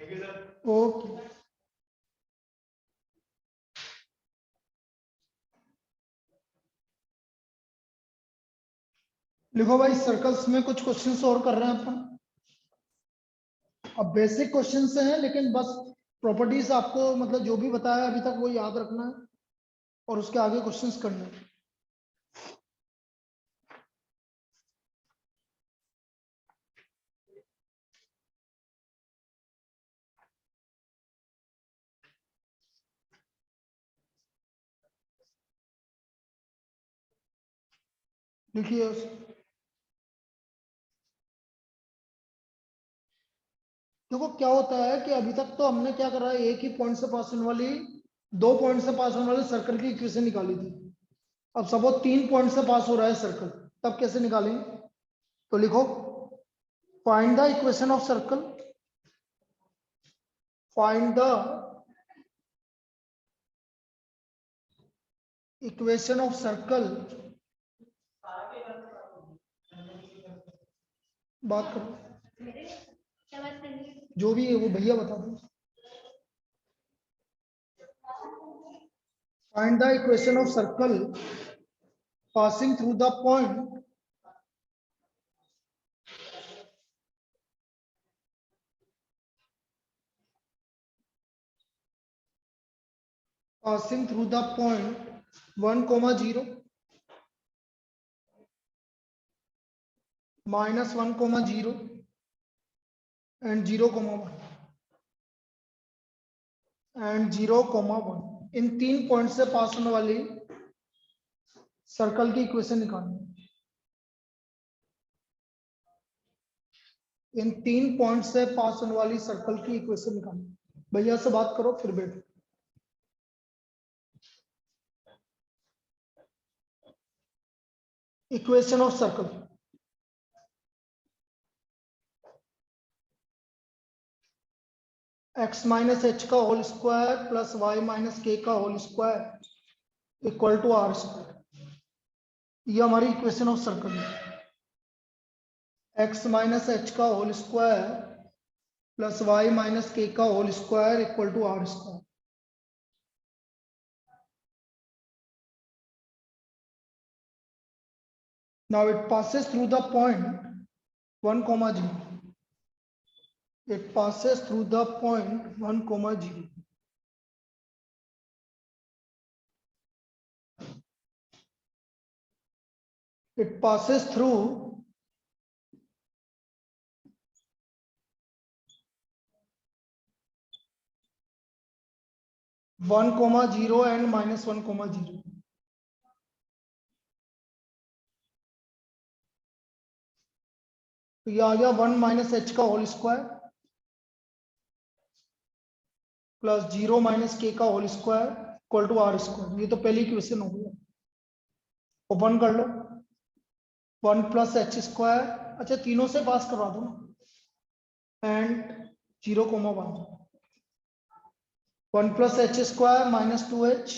Okay. लिखो भाई, circles में कुछ क्वेश्चंस और कर रहे हैं अपन। अब बेसिक क्वेश्चंस हैं, लेकिन बस प्रॉपर्टीज आपको मतलब जो भी बताया अभी तक वो याद रखना है और उसके आगे क्वेश्चंस करने हैं। लिखिए। देखो क्या होता है कि अभी तक तो हमने क्या करा है, एक ही पॉइंट से पास होने वाली, 2 पॉइंट से पास होने वाले सर्कल की इक्वेशन निकाली थी। अब सपोज 3 पॉइंट से पास हो रहा है सर्कल, तब कैसे निकालेंगे? तो लिखो, find the equation of circle, find the equation of circle. बात करो, जो भी है वो भैया बता दो। Find the equation of circle passing through the point passing through the point 1, 0, -1, 0 and 0, 1 and 0, 1। In 3 point से पास होने वाली सर्कल की इक्वेशन निकालनी। इन 3 पॉइंट से पास होने वाली सर्कल की इक्वेशन निकालनी। भैया से बात करो फिर बैठो। Equation of circle, x minus h का whole square plus y minus k का whole square equal to r square. ये हमारी इक्वेशन ऑफ सर्कल है। x माइनस एच का whole square plus y minus k का whole square equal to r square. Now it passes through the point 1, 0. It passes through the point 1, 0. It passes through 1, 0 and -1, 0। तो ये आ गया 1 minus h का whole square plus 0 minus k का whole square equal to r square. ये तो पहली equation हो गई। ओपन कर लो, 1 प्लस एच स्क्वायर, अच्छा तीनों से पास करवा दो ना, and 0, 1 plus h square minus 2h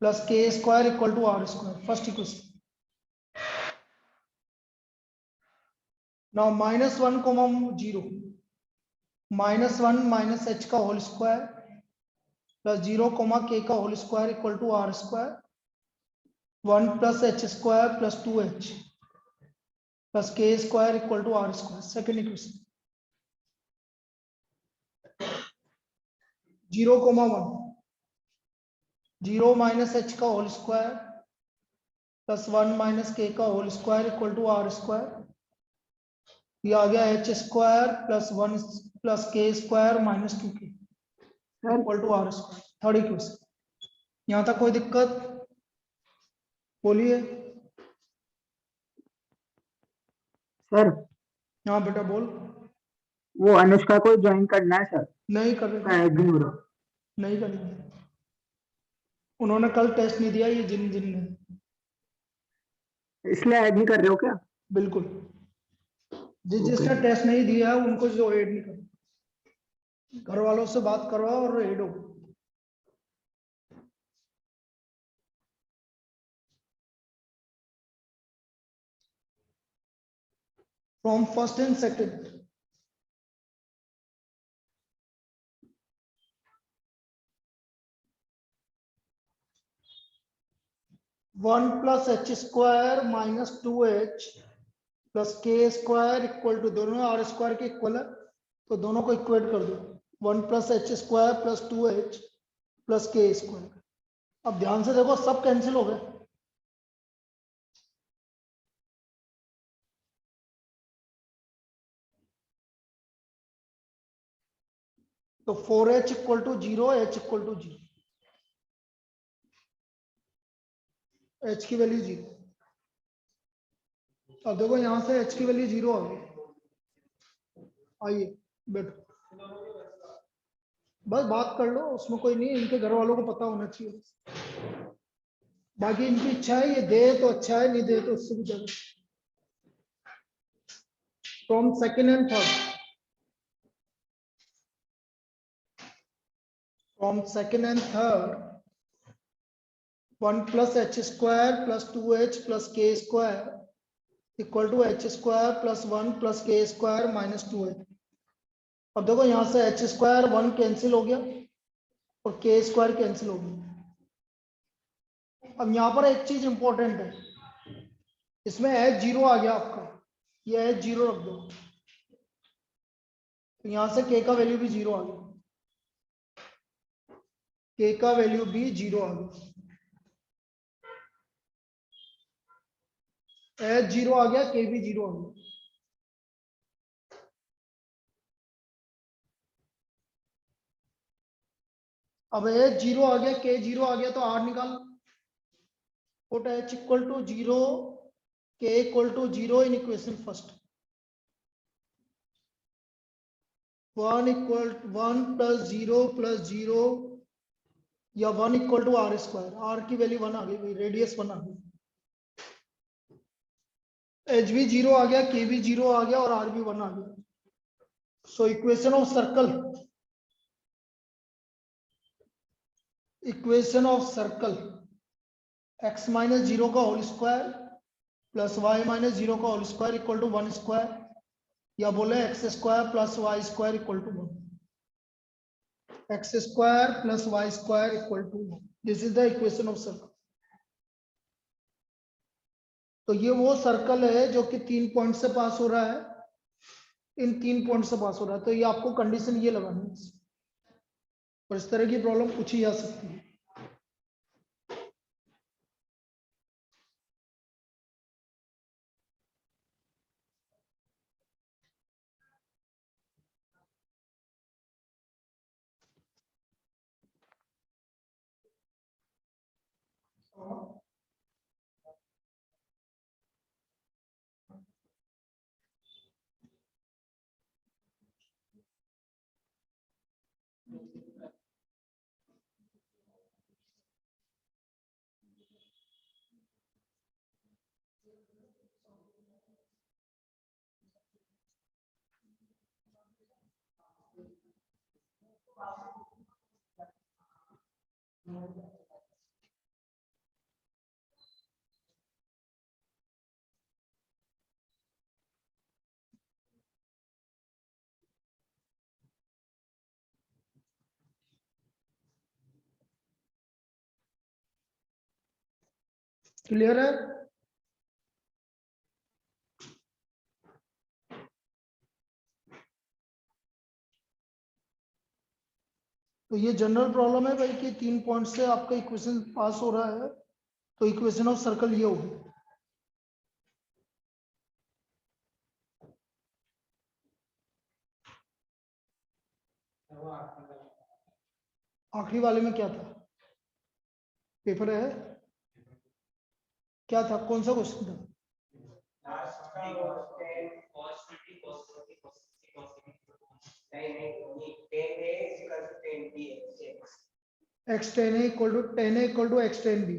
plus k square equal to r square. First equation. Now -1, 0, -1 minus h का होल स्क्वायर प्लस 0, के का whole square equal to r square. 1 plus h square plus 2h plus k square equal to r square. Second equation. 0, 1, 0 minus h का whole square plus 1 minus k का whole square equal to r square. ये आ गया h square plus 1 plus k square minus 2k equal to r square. Third equation. यहां तक कोई दिक्कत? बोलिए। सर हाँ बेटा बोल। वो अनुष्का को ज्वाइन करना है सर। नहीं कर रहे, नहीं करेंगे। उन्होंने कल टेस्ट नहीं दिया, ये जिन जिन ने। इसलिए ऐड नहीं कर रहे हो क्या? बिल्कुल, जिसने टेस्ट नहीं दिया है उनको जो ऐड नहीं कर। घर वालों से बात करवाओ और ऐड हो। From first and second, 1 plus h square minus 2h plus k square equal to, दोनों आर स्क्वायर के इक्वल है तो दोनों को इक्वेट कर दो। 1 plus h square plus 2h plus k square. अब ध्यान से देखो सब कैंसिल हो गए। तो 4h equal to 0, h equal to 0, h की वैल्यू 0। अब देखो यहां से h की वैल्यू 0 आ गई। आइए बैठो, बस बात कर लो, उसमें कोई नहीं, इनके घर वालों को पता होना चाहिए। बाकी इनकी इच्छा है, ये दे तो अच्छा है, नहीं दे तो उससे भी ज्यादा। From second and third, from second and third 1 plus h square plus 2h plus k square equal to h square plus 1 plus k square minus 2h। अब देखो यहां से एच स्क्वायर 1 कैंसिल हो गया और के स्क्वायर कैंसिल हो गया। अब यहां पर एक चीज इंपॉर्टेंट है, इसमें एच 0 आ गया आपका, ये एच 0 रख दो, तो यहां से के का वैल्यू भी 0 आ गया, के का वैल्यू भी 0 आ गया। एच 0 आ गया, के भी 0 आ गया। अब एच 0 आ गया, के 0 आ गया, तो आर निकाल। पुट एच इक्वल टू 0, के equal to 0 in equation first. 1 equal 1 plus 0 plus 0 या 1 equal to r square, r की वैल्यू 1 आ गई, रेडियस 1 आ गई। एच भी 0 आ गया, के भी 0 आ गया और आर भी 1 आ गया। So equation of circle, equation of circle x minus 0 का whole square plus y minus 0 का whole square equal to 1 square, या बोले x square plus y square equal to 1, x square plus y square equal to 1। This is the equation of circle. तो ये वो circle है जो कि 3 point से पास हो रहा है, इन 3 पॉइंट से पास हो रहा है, तो ये आपको कंडीशन ये लगानी है, और इस तरह की प्रॉब्लम पूछी जा सकती है। क्लियर है? तो ये जनरल प्रॉब्लम है भाई कि 3 पॉइंट से आपका इक्वेशन पास हो रहा है, तो इक्वेशन ऑफ सर्कल ये होगी। आखिरी वाले में क्या था? पेपर है क्या था, कौन सा क्वेश्चन था? X tan a equal to x tan b,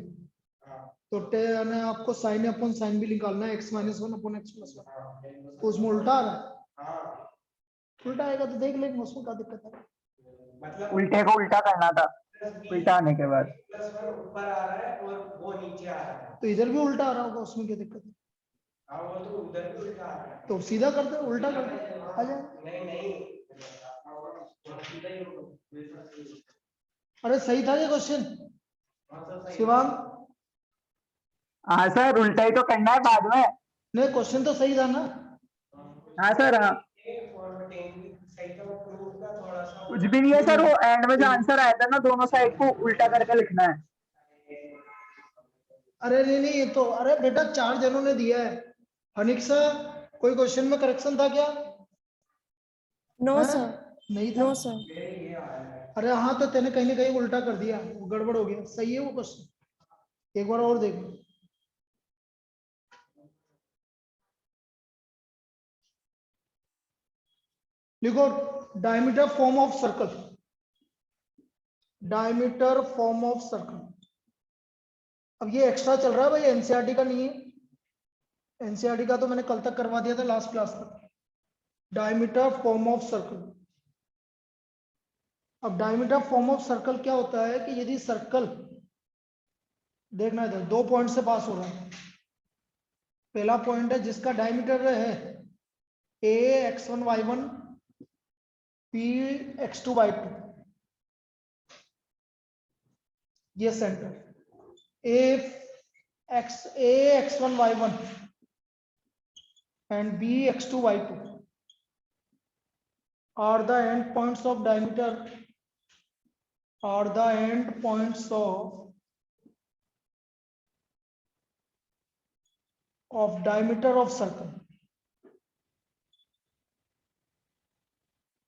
तो टेन आपको साइन अपॉन साइन भी निकालना है, x minus 1 upon x plus 1, तो उसमें उल्टा आ रहा है। उल्टा आएगा तो देख लेंगे, उसमें क्या दिक्कत है। मतलब उल्टे को उल्टा करना था, उल्टा आने के बाद ऊपर आ रहा है और वो नीचे आ रहा है, तो इधर भी उल्टा आ रहा होगा, उसमें क्या दिक्कत है? हाँ वो तो उधर भी उल्टा आ रहा है, तो सीधा कर दे, उल्टा कर दे, आ जाए। नहीं नहीं अरे सही था ये क्वेश्चन शिवांग, हाँ सर, उल्टा ही तो करना है बाद में। नहीं, क्वेश्चन तो सही था ना। हाँ सर, हाँ। सही था, प्रूफ का थोड़ा सा कुछ भी नहीं है सर, वो एंड में जो नहीं। आंसर आया था ना, दोनों साइड को उल्टा करके लिखना है। अरे नहीं नहीं, ये तो अरे बेटा 4 जनों ने दिया है। हनिक्सा, कोई क्वेश्चन में करेक्शन था क्या? नो हैं? सर। नहीं था। No sir. अरे हाँ, तो तेने कहीं ना कहीं उल्टा कर दिया, वो गड़बड़ हो गया। सही है वो क्वेश्चन, एक बार और देख लो। लिखो, diameter form of circle, diameter form of circle. अब ये एक्स्ट्रा चल रहा है भाई, एनसीईआरटी का नहीं है। एनसीईआरटी का तो मैंने कल तक करवा दिया था, लास्ट क्लास तक। Diameter form of circle. अब डायमीटर फॉर्म ऑफ सर्कल क्या होता है कि यदि सर्कल, देखना इधर, 2 पॉइंट से पास हो रहा है। पहला पॉइंट है जिसका डायमीटर है ए x1y1, p x2y2, ये centre A x1y1 and b x2y2 are the end points of diameter, are the end points of diameter of circle.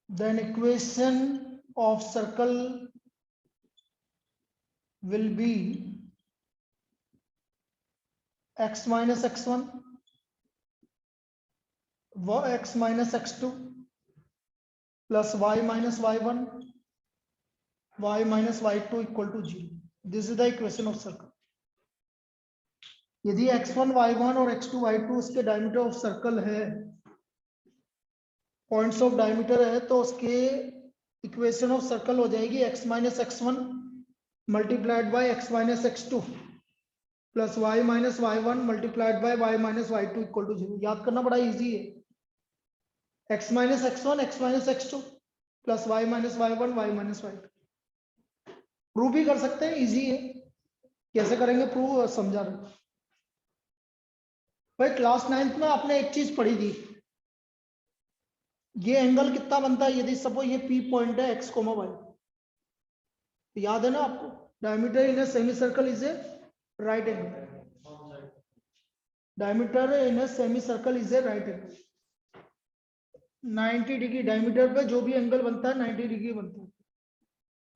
Then equation of circle will be x minus x1 x minus x2 plus y minus y1 y minus y2 equal to 0. This is the equation of circle. यदि x1 y1 और x2 y2 उसके diameter of circle है, points of diameter है, तो उसके equation of circle हो जाएगी x minus x1 multiplied by x minus x2 plus y minus y1 multiplied by y minus y2 equal to 0। याद करना बड़ा इजी है। x minus x1 x minus x2 plus y minus y1 y minus y2। Prove भी कर सकते हैं, easy है। कैसे करेंगे प्रूव, समझा रहे भाई। क्लास 9th में आपने एक चीज पढ़ी थी, ये एंगल कितना बनता है यदि सपोज ये P पॉइंट है x, y, तो याद है ना आपको, diameter in a semi circle is a right angle. Diameter in a semi circle is a right angle. 90 degree diameter पे जो भी एंगल बनता है 90 डिग्री बनता है।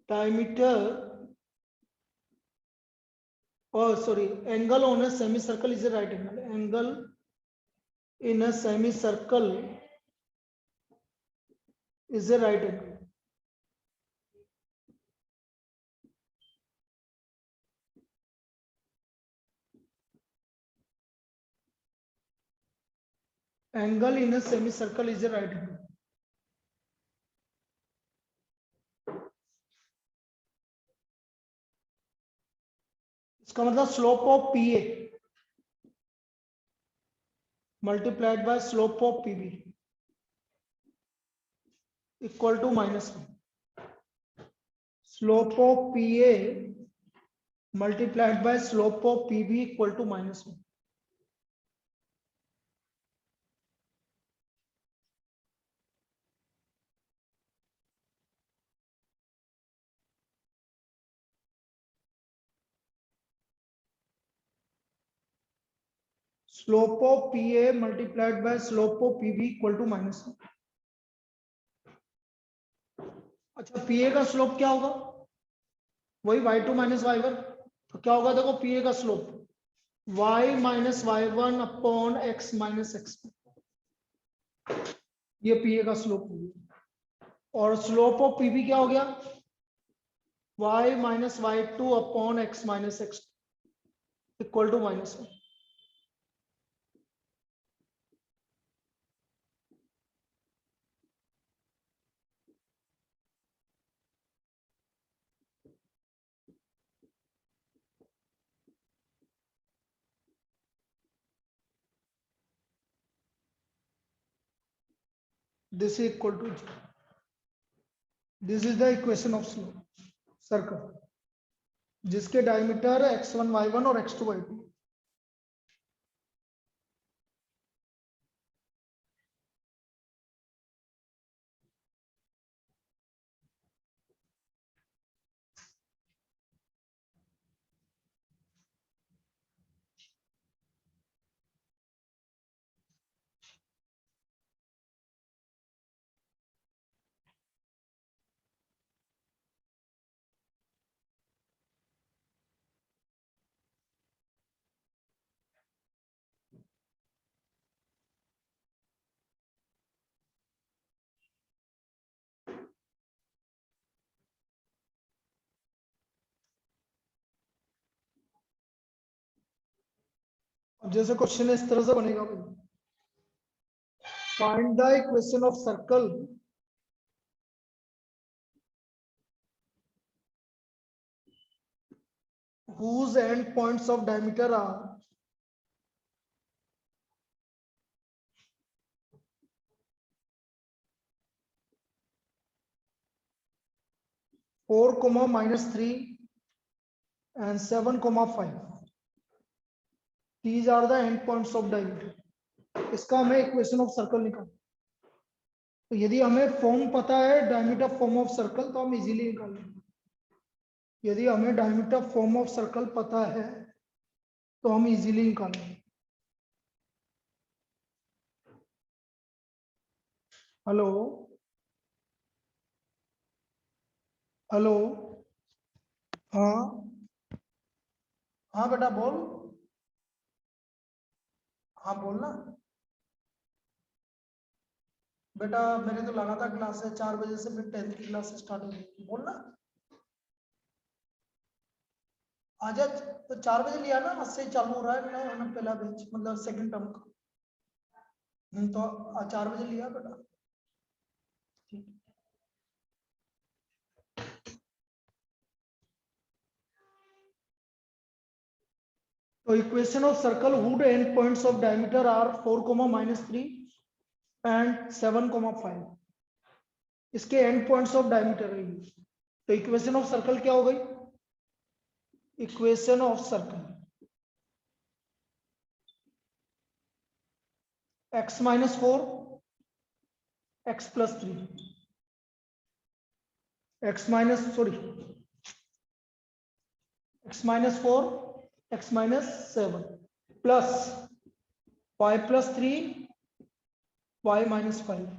Diameter sorry, angle on a semi circle is a right angle. Angle in a semi circle is a right angle. Angle in a semicircle is a right angle. इसका मतलब slope of p a multiplied by slope of p b equal to -1। Slope of p a multiplied by slope of p b equal to -1। Slope of p a multiplied by slope of p b equal to -1। अच्छा, P A का slope क्या होगा? वही y2 minus y1। तो क्या होगा देखो, P A का slope y minus y1 upon x minus x। ये पी ए का स्लोप हो गया। और स्लोप ऑफ पी बी क्या हो गया? y minus y2 upon x minus x equal to -1। This is equal to 0. This is the equation of slope circle जिसके diameter x1 y1 और x2 y2। अब जैसे क्वेश्चन इस तरह से बनेगा भाई, find the equation of circle whose end points of diameter are 4, -3 and 7, 5. These are the end points of diameter. इसका हमें इक्वेशन ऑफ सर्कल निकालना। तो यदि हमें फॉर्म पता है डायमीटर फॉर्म ऑफ सर्कल तो हम इजीली निकाल लेंगे। यदि हमें डायमीटर फॉर्म ऑफ सर्कल पता है तो हम इजीली निकाल लेंगे। हेलो हेलो, हाँ हाँ बेटा बोल, हाँ बोलना बेटा। मैंने तो लगा था क्लास है 4 बजे से, फिर 10th की क्लास स्टार्ट हो गई। बोलना आज तो 4 बजे लिया ना, आज से चालू हो रहा है ना पहला बैच, मतलब सेकंड टर्म का। तो आज 4 बजे लिया बेटा, ठीक। तो equation of circle whose end points of diameter are 4, -3 and 7, 5. इसके एंड पॉइंट्स ऑफ डायमीटर है। तो इक्वेशन ऑफ सर्कल क्या हो गई? Equation of circle x - 4 x + 3 x - 4 x - 7 plus y + 3 y - 5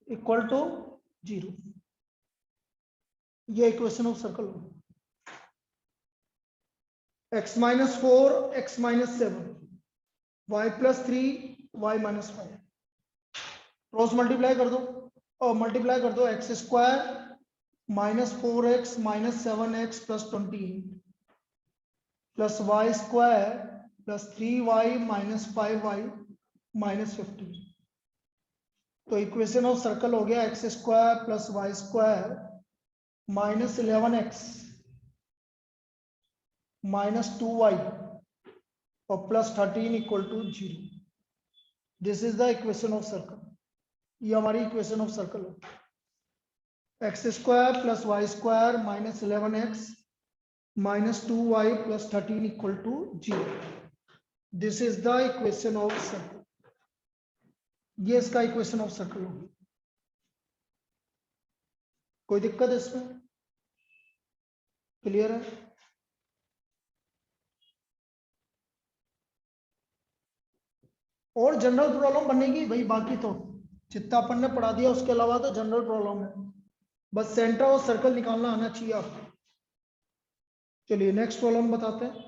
equal to 0। ये इक्वेशन ऑफ सर्कल हो। x - 4 x - 7 y + 3 y - 5 cross multiply कर दो और मल्टीप्लाई कर दो x² - 4x - 7x + 28 plus y² + 3y - 5y - 15। तो इक्वेशन ऑफ सर्कल हो गया x² + y² -11x -2y और +13 equal to 0। This is the equation of circle. ये हमारी इक्वेशन ऑफ सर्कल है। x² + y² -11x -2y + 13 equal to 0। This is the equation of circle. ये इसका equation of circle होगी। कोई दिक्कत है इसमें? क्लियर है? और जनरल प्रॉब्लम बनेगी भाई, बाकी तो जितना अपन ने पढ़ा दिया उसके अलावा तो जनरल प्रॉब्लम है। बस सेंटर और सर्कल निकालना आना चाहिए आपको। चलिए नेक्स्ट प्रॉब्लम बताते हैं।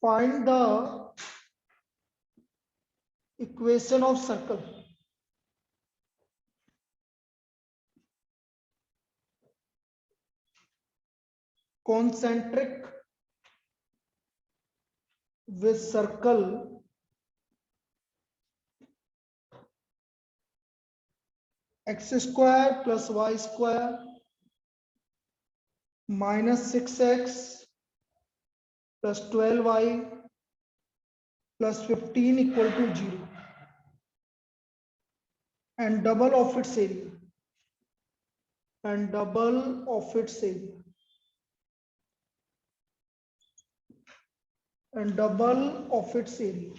Find the equation of circle concentric with circle x² + y² -6x + 12y + 15 equal to 0 and double of its area and double of its area and double of its area।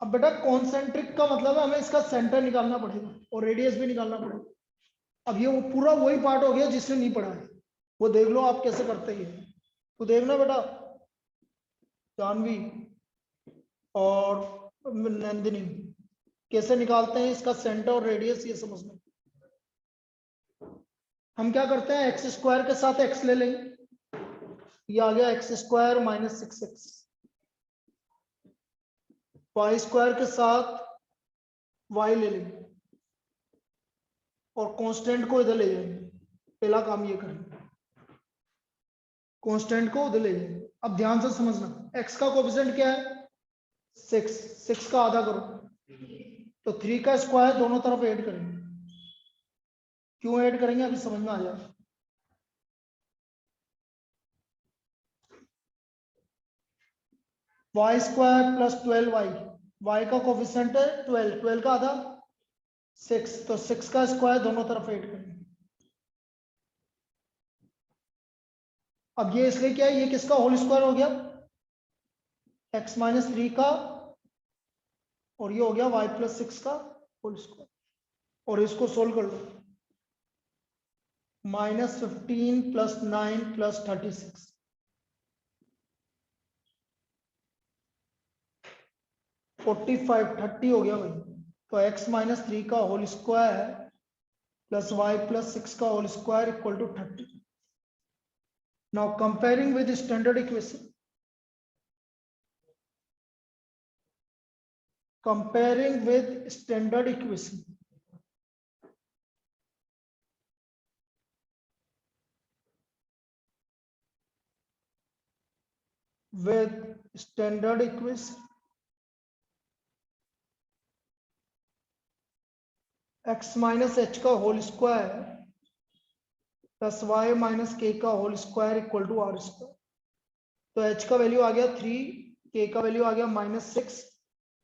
अब बेटा concentric का मतलब है हमें इसका centre निकालना पड़ेगा और रेडियस भी निकालना पड़ेगा। अब ये वो पूरा वही पार्ट हो गया जिसने नहीं पढ़ा है, वो देख लो आप कैसे करते हैं। तो देखना बेटा जानवी और नंदिनी कैसे निकालते हैं इसका सेंटर और रेडियस, ये समझना। हम क्या करते हैं, एक्स स्क्वायर के साथ एक्स ले लेंगे, ये आ गया x square minus 6x, y square के साथ वाई ले लेंगे और कांस्टेंट को इधर ले जाएंगे। पहला काम ये करेंगे, कांस्टेंट को उधर ले जाएंगे। अब ध्यान से समझना, x का कोएफिशिएंट क्या है 6, 6 का आधा करो तो 3 का स्क्वायर दोनों तरफ ऐड करेंगे। क्यों ऐड करेंगे अभी समझ में आ जाएगा। Y square plus 12y, y का कोफिशिएंट है 12, 12 का आधा 6, तो 6 का स्क्वायर दोनों तरफ ऐड करेंगे। अब ये इसलिए क्या है, ये किसका होल स्क्वायर हो गया, x माइनस 3 का, और ये हो गया y प्लस 6 का होल स्क्वायर। और इसको सोल्व कर लो, -15 प्लस 9 प्लस 36, 45, 30 हो गया भाई। तो x माइनस 3 का whole square plus y plus 6 का whole square equal to 30। Now comparing with standard equation, comparing with standard equation, with standard equation, x minus h का whole square plus y minus k का whole square equal to r square. तो h का value आ गया 3, k का value आ गया -6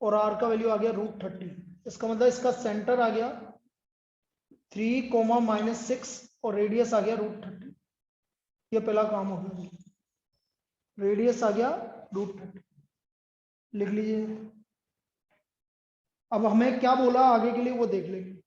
और r का वैल्यू आ गया √30। इसका मतलब इसका सेंटर आ गया 3, -6 और रेडियस आ गया √30। ये पहला काम हो गया, रेडियस आ गया √30, लिख लीजिए। अब हमें क्या बोला आगे के लिए वो देख लेंगे।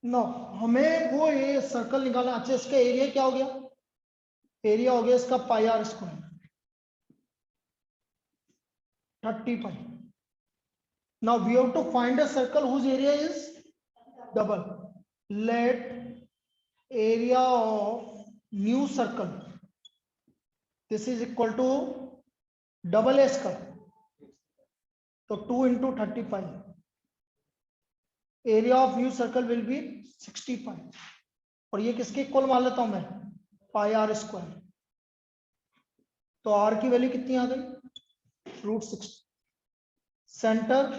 नो, हमें वो ये सर्कल निकालना। अच्छा, इसका एरिया क्या हो गया, एरिया हो गया इसका pi r square 30 pi. Now we have to find a circle whose area is double. Let area of new circle, this is equal to double S का, तो 2 into 30 pi, area of new circle will be 60 pi. और ये किसके equal मान लेता हूं मैं, pi r square. तो आर की वैल्यू कितनी आ गई, √60। सेंटर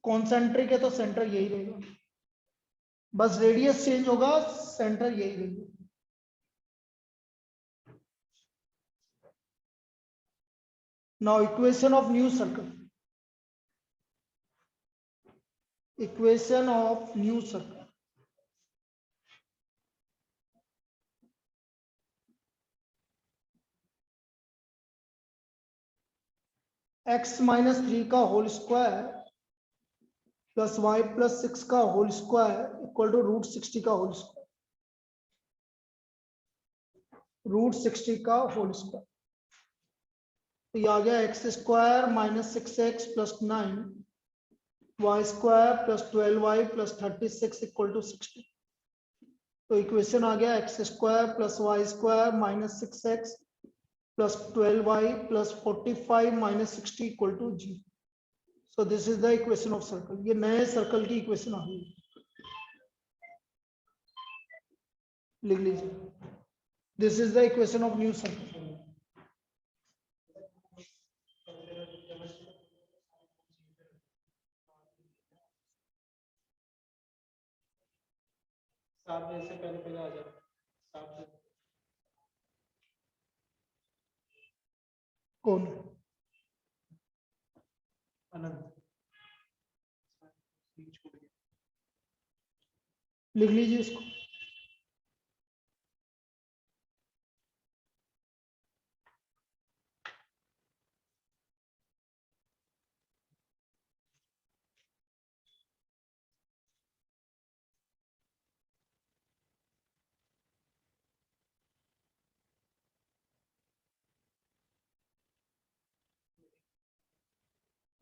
कॉन्सेंट्रिक है तो सेंटर यही रहेगा, बस रेडियस चेंज होगा, सेंटर यही रहेगा। Now equation of new circle, equation of new circle, x minus 3 का whole square plus y plus 6 का होल स्क्वायर इक्वल टू √60 का होल स्क्वायर, √60 का होल स्क्वायर। तो ये आ गया x square minus 6x plus 9 y square plus 12y plus 36 equal to 60। तो इक्वेशन आ गया x square plus y square minus 6x plus 12y plus 45 minus 60 equal to 0। So this is the equation of circle. ये नए circle की equation आ गई, लिख लीजिए, this is the equation of new circle. सात बजे से पहले पहले आ जाओ, 7 बजे। कौन? अनंत लिख लीजिए इसको।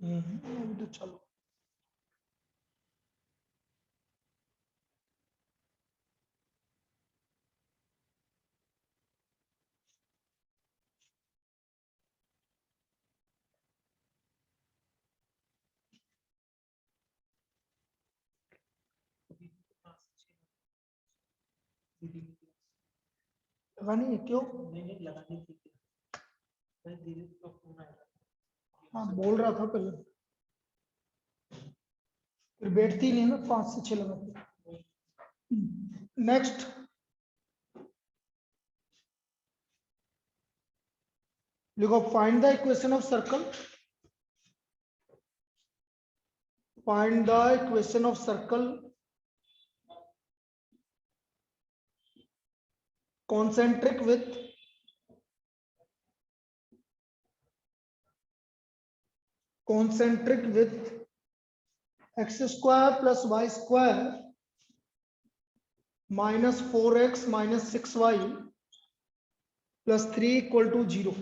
अभी तो चलो। लगा नहीं है, क्यों? नहीं लगानी थी। मैं दीदी को फोन आया। हाँ बोल रहा था पहले, फिर बैठती नहीं ना, 5 से 6 लगाती। नेक्स्ट, लिखो find the equation of circle. Find the equation of circle concentric with x square plus y square minus 4x minus 6y plus 3 equal to 0.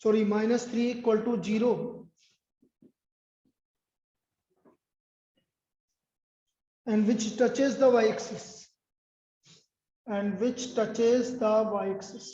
Sorry, minus 3 equal to 0. And which touches the y-axis. And which touches the y-axis.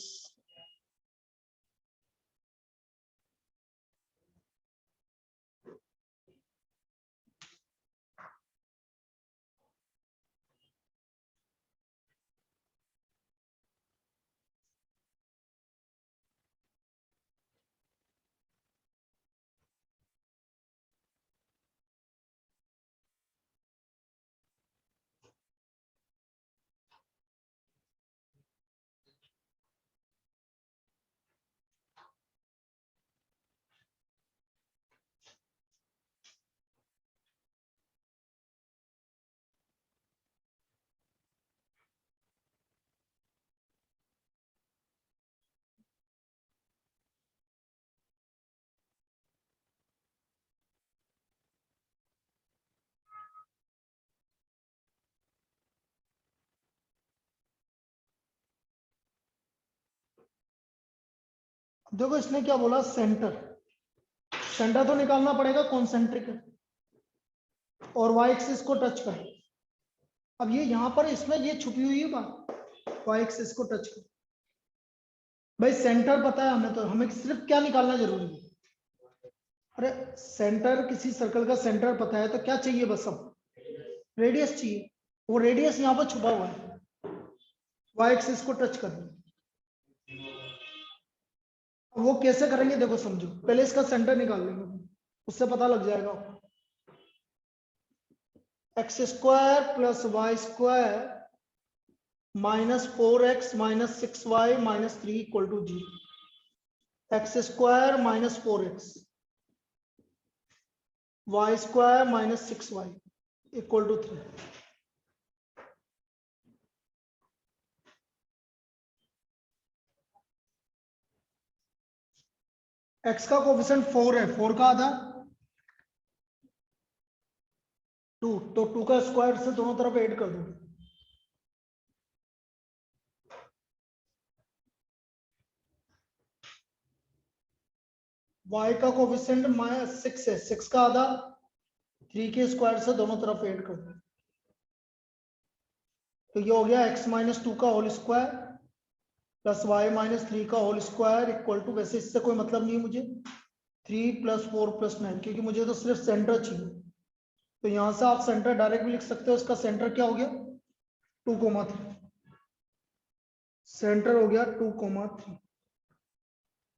देखो इसने क्या बोला, centre. Centre तो निकालना पड़ेगा, concentric है और Y axis को टच कर। अब ये यहां पर इसमें ये छुपी हुई है बात, वाई एक्सिस को टच कर। भाई सेंटर पता है हमें, तो हमें सिर्फ क्या निकालना जरूरी है? अरे सेंटर, किसी सर्कल का सेंटर पता है तो क्या चाहिए? बस अब रेडियस चाहिए। वो रेडियस यहाँ पर छुपा हुआ है, वाई एक्सिस को टच करना। वो कैसे करेंगे देखो, समझो। पहले इसका सेंटर निकाल लेंगे, उससे पता लग जाएगा। X square plus y square minus 4x minus 6y minus 3 equal to 0। X square minus 4x y square minus 6y equal to 3। x का कोफिशिएंट 4 है, 4 का आधा 2, तो 2 का स्क्वायर से दोनों तरफ ऐड कर दो। y का कोफिशिएंट -6 है, 6 का आधा 3 के स्क्वायर से दोनों तरफ ऐड कर दो। तो ये हो गया x माइनस 2 का whole square plus y minus 3 का होल स्क्वायर इक्वल टू, वैसे इससे कोई मतलब नहीं है मुझे, 3 प्लस 4 प्लस 9, क्योंकि मुझे तो सिर्फ सेंटर चाहिए। तो यहां से आप सेंटर डायरेक्ट भी लिख सकते हो। इसका सेंटर क्या हो गया? 2,3। सेंटर हो गया 2,3।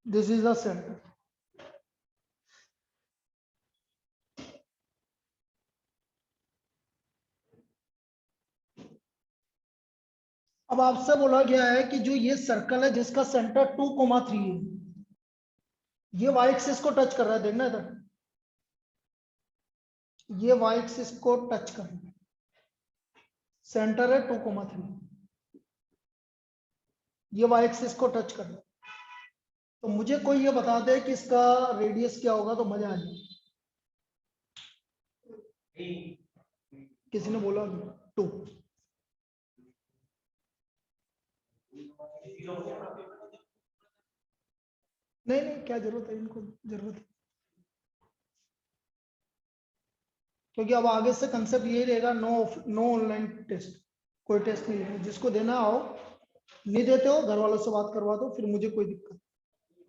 This is the centre. अब आपसे बोला गया है कि जो ये सर्कल है जिसका सेंटर 2,3 है, ये वाई एक्सिस को टच कर रहा है, देखना इधर, ये वाई एक्सिस को टच कर रहा है, सेंटर है 2,3, ये वाई एक्सिस को टच कर रहा है। तो मुझे कोई ये बता दे कि इसका रेडियस क्या होगा, तो मजा आ जाए। किसी ने बोला 2, नहीं नहीं, क्या जरूरत है इनको, जरूरत है, क्योंकि अब आगे से कंसेप्ट यही रहेगा, नो ऑनलाइन टेस्ट, कोई टेस्ट नहीं है, जिसको देना आओ, नहीं देते हो घर वालों से बात करवा दो, फिर मुझे कोई दिक्कत,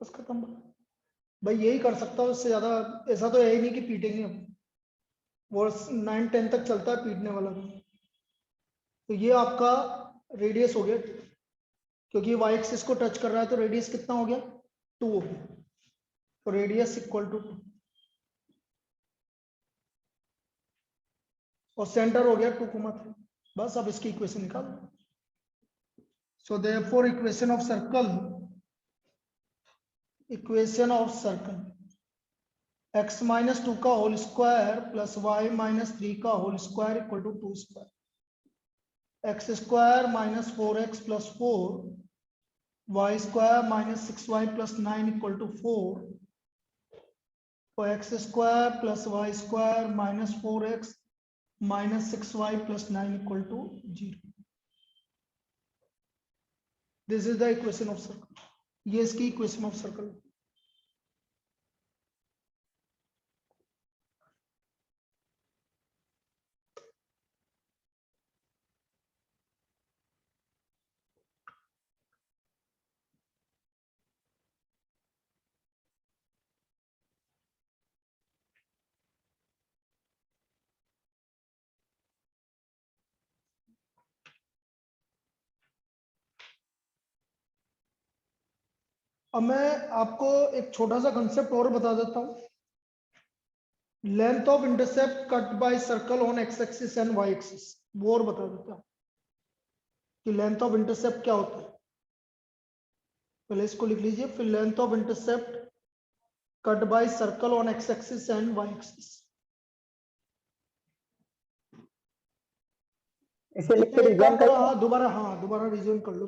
बस खत्म। भाई यही कर सकता हूँ, इससे ज्यादा ऐसा तो है ही नहीं कि पीटेंगे हम, वो 9-10 तक चलता है पीटने वाला भी। तो ये आपका रेडियस हो गया, क्योंकि वाई एक्सिस को टच कर रहा है, तो रेडियस कितना हो गया, 2 हो गया, तो रेडियस इक्वल टू 2, और सेंटर हो गया 2,3। बस अब इसकी इक्वेशन निकालो। So therefore equation of circle x minus 2 का whole square plus y minus 3 का whole square equal to 2 square, x square minus 4x plus 4, y square minus 6y plus 9 equal to 4, तो x square plus y square minus 4x minus 6y plus 9 equal to 0। This is the equation of circle, ये इसकी equation of circle. अब मैं आपको एक छोटा सा concept और बता देता हूं, length of intercept cut by circle on x axis and y axis, वो और बता देता हूं कि लेंथ ऑफ इंटरसेप्ट क्या होता है। पहले इसको लिख लीजिए, फिर length of intercept cut by circle on x axis and y axis. इसे लिख के डिजाइन कर दोबारा, हाँ दोबारा रिज्यूम कर लो।